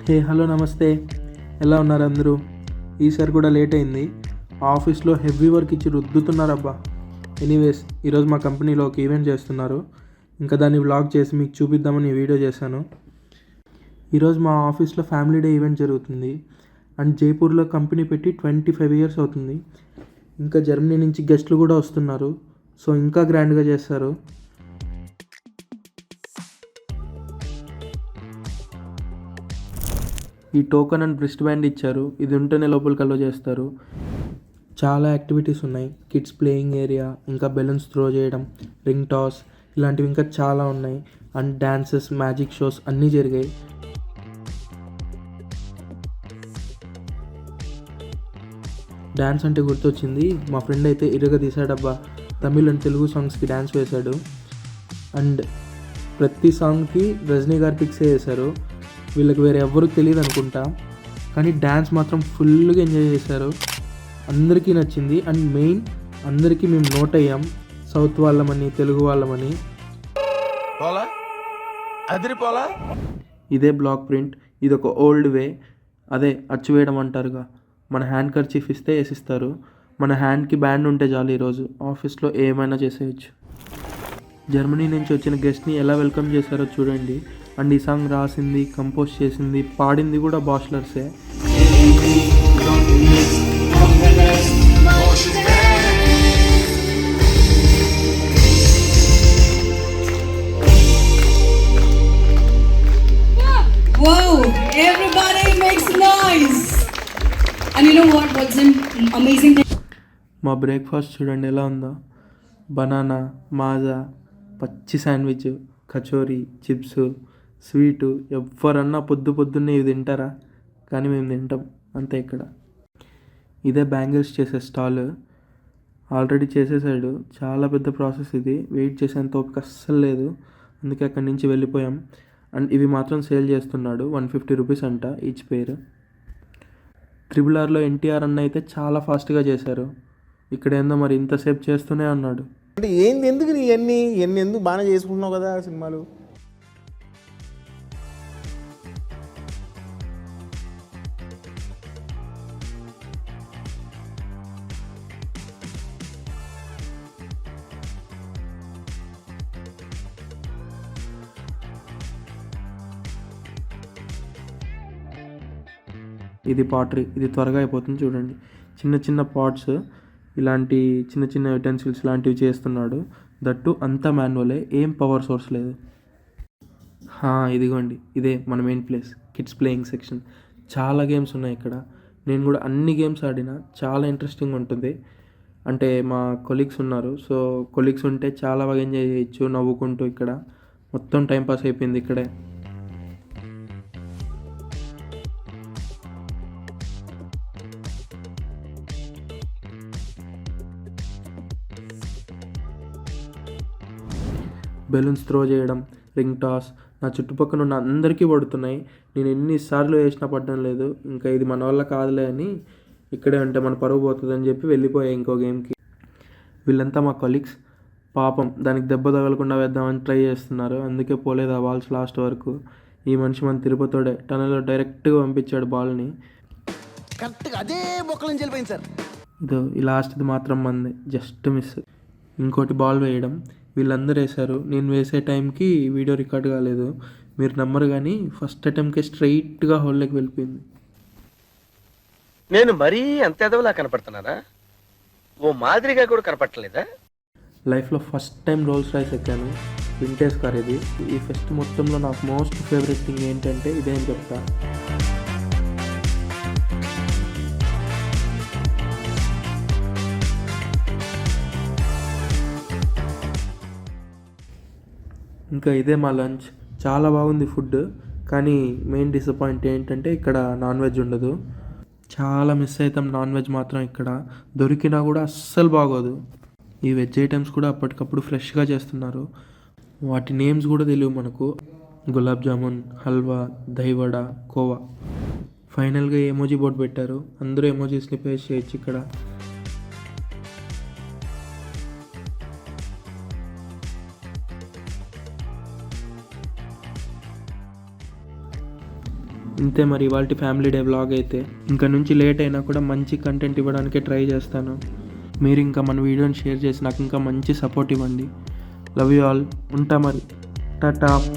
Hey hello నమస్తే, ఎలా ఉన్నారు అందరూ? ఈసారి కూడా లేట్ అయింది. ఆఫీస్లో హెవీ వర్క్ ఇచ్చి రుద్దుతున్నారబ్బా. ఎనీవేస్, ఈరోజు మా కంపెనీలో ఒక ఈవెంట్ చేస్తున్నారు. ఇంకా దాన్ని వ్లాగ్ చేసి మీకు చూపిద్దామని ఈ వీడియో చేశాను. ఈరోజు మా ఆఫీస్లో ఫ్యామిలీ డే ఈవెంట్ జరుగుతుంది. అండ్ జైపూర్లో కంపెనీ పెట్టి 25 years అవుతుంది. ఇంకా జర్మనీ నుంచి గెస్ట్లు కూడా వస్తున్నారు. సో ఇంకా గ్రాండ్గా చేస్తారు. ఈ టోకెన్ అండ్ బ్రిస్ట్ బ్యాండ్ ఇచ్చారు. ఇది ఉంటేనే లోపలికి అలో చేస్తారు. చాలా యాక్టివిటీస్ ఉన్నాయి. కిడ్స్ ప్లేయింగ్ ఏరియా, ఇంకా బెలూన్స్ త్రో చేయడం, రింగ్ టాస్, ఇలాంటివి ఇంకా చాలా ఉన్నాయి. అండ్ డ్యాన్సెస్, మ్యాజిక్ షోస్ అన్నీ జరిగాయి. డ్యాన్స్ అంటే గుర్తొచ్చింది, మా ఫ్రెండ్ అయితే ఇరగ తీసాడబ్బా. తమిళ్ అండ్ తెలుగు సాంగ్స్కి డ్యాన్స్ వేశాడు. అండ్ ప్రతి సాంగ్కి రజనీ గారు పిక్సే వేశారు. వీళ్ళకి వేరే ఎవ్వరూ తెలియదు అనుకుంటా, కానీ డ్యాన్స్ మాత్రం ఫుల్గా ఎంజాయ్ చేశారు. అందరికీ నచ్చింది. అండ్ మెయిన్, అందరికీ మేము నోట్ అయ్యాం, సౌత్ వాళ్ళమని, తెలుగు వాళ్ళమని. ఇదే బ్లాక్ ప్రింట్. ఇది ఒక ఓల్డ్ వే, అదే అచ్చు వేయడం అంటారుగా. మన హ్యాండ్ కర్చీఫ్ ఇస్తే వేసిస్తారు. మన హ్యాండ్కి బ్యాండ్ ఉంటే చాలు, ఈరోజు ఆఫీస్లో ఏమైనా చేసేయచ్చు. జర్మనీ నుంచి వచ్చిన గెస్ట్ని ఎలా వెల్కమ్ చేశారో చూడండి. అండ్ ఈ సాంగ్ రాసింది, కంపోజ్ చేసింది, పాడింది కూడా బాష్లర్సే. Wow, everybody makes noise. And you know what's an amazing thing? మా బ్రేక్ఫాస్ట్ చూడండి ఎలా ఉందో. బనానా, మాజా, పచ్చి శాండ్విచ్, కచోరీ, చిప్స్, స్వీటు. ఎవరన్నా పొద్దున్నే ఇవి తింటారా? కానీ మేము తింటాం అంతే. ఇక్కడ ఇదే బ్యాంగిల్స్ చేసే స్టాల్. ఆల్రెడీ చేసేసాడు. చాలా పెద్ద ప్రాసెస్ ఇది. వెయిట్ చేసేంత ఓపిక అస్సలు లేదు. అందుకే అక్కడి నుంచి వెళ్ళిపోయాం. అండ్ ఇవి మాత్రం సేల్ చేస్తున్నాడు. 150 రూపీస్ అంట ఈచ్ పేర్. RRRలో ఎన్టీఆర్ అన్న అయితే చాలా ఫాస్ట్గా చేశారు. ఇక్కడ ఏందో మరి ఇంతసేపు చేస్తూనే అన్నాడు. అంటే ఏంది, ఎందుకు ఇవన్నీ ఎందుకు బాగానే చేసుకుంటున్నావు కదా సినిమాలు. ఇది పాటరీ. ఇది త్వరగా అయిపోతుంది చూడండి. చిన్న చిన్న పాట్స్, ఇలాంటి చిన్న చిన్న యుటెన్సిల్స్ లాంటివి చేస్తున్నాడు. దట్టు అంతా మాన్యువలే, ఏం పవర్ సోర్స్ లేదు. ఇదిగోండి, ఇదే మన main place, kids playing section. చాలా గేమ్స్ ఉన్నాయి ఇక్కడ. నేను కూడా అన్ని గేమ్స్ ఆడినా. చాలా ఇంట్రెస్టింగ్ ఉంటుంది. అంటే మా కొలీగ్స్ ఉన్నారు. సో కొలీగ్స్ ఉంటే చాలా బాగా ఎంజాయ్ చేయొచ్చు నవ్వుకుంటూ. ఇక్కడ మొత్తం టైంపాస్ అయిపోయింది ఇక్కడే. బెలూన్స్ త్రో చేయడం, రింగ్ టాస్, నా చుట్టుపక్కల ఉన్న అందరికీ పడుతున్నాయి. నేను ఎన్నిసార్లు వేసినా పడడం లేదు. ఇంకా ఇది మన వల్ల కాదులే అని, ఇక్కడే ఉంటే మన పరువు పోతుందని చెప్పి వెళ్ళిపోయాయి ఇంకో గేమ్కి. వీళ్ళంతా మా కొలీగ్స్. పాపం దానికి దెబ్బ తగలకుండా వేద్దామని ట్రై చేస్తున్నారు. అందుకే పోలేదు ఆ బాల్స్ లాస్ట్ వరకు. ఈ మనిషి మన తిరుపతోడే టనల్లో డైరెక్ట్గా పంపించాడు బాల్ని. కరెక్ట్గా అదే బొక్కల నుంచి వెళ్ళిపోయింది సార్. ఇదో ఈ లాస్ట్ది మాత్రం మంది, జస్ట్ మిస్. ఇంకోటి బాల్ వేయడం. వీళ్ళందరూ వేశారు. నేను వేసే టైంకి వీడియో రికార్డ్ కాలేదు. మీరు నమ్మరు కానీ ఫస్ట్ అటెంప్ట్కి స్ట్రైట్గా హోల్లోకి వెళ్ళిపోయింది. నేను మరీ అంత ఎదవలా కనపడుతున్నానా? ఓ మాదిరిగా కూడా కనపడలేదా? లైఫ్లో ఫస్ట్ టైం రోల్స్ రాయ్స్ ఎక్కాను. వింటేజ్ కార్ ఇది. ఈ ఫెస్ట్ మొత్తంలో నాకు మోస్ట్ ఫేవరెట్ థింగ్ ఏంటంటే ఇదే అని చెప్తా. ఇంకా ఇదే మా లంచ్. చాలా బాగుంది ఫుడ్. కానీ మెయిన్ డిసప్పాయింట్ ఏంటంటే ఇక్కడ నాన్ వెజ్ ఉండదు. చాలా మిస్ అవుతాం నాన్ వెజ్ మాత్రం. ఇక్కడ దొరికినా కూడా అస్సలు బాగోదు. ఈ వెజ్ ఐటమ్స్ కూడా అప్పటికప్పుడు ఫ్రెష్గా చేస్తున్నారు. వాటి నేమ్స్ కూడా తెలియవు మనకు. గులాబ్ జామున్, హల్వా, దహివడ, కోవా. ఫైనల్గా ఎమోజీ బోర్డు పెట్టారు. అందరూ ఎమోజీస్ని పేస్ట్ చేయొచ్చు ఇక్కడ. ఇంతే మరి ఇవాళ ఫ్యామిలీ డే వ్లాగ్ అయితే. ఇంకా నుంచి లేట్ అయినా కూడా మంచి కంటెంట్ ఇవ్వడానికే ట్రై చేస్తాను. మీరు ఇంకా మన వీడియోని షేర్ చేసి నాకు ఇంకా మంచి సపోర్ట్ ఇవ్వండి. Love you all. ఉంటా మరి. టాటా.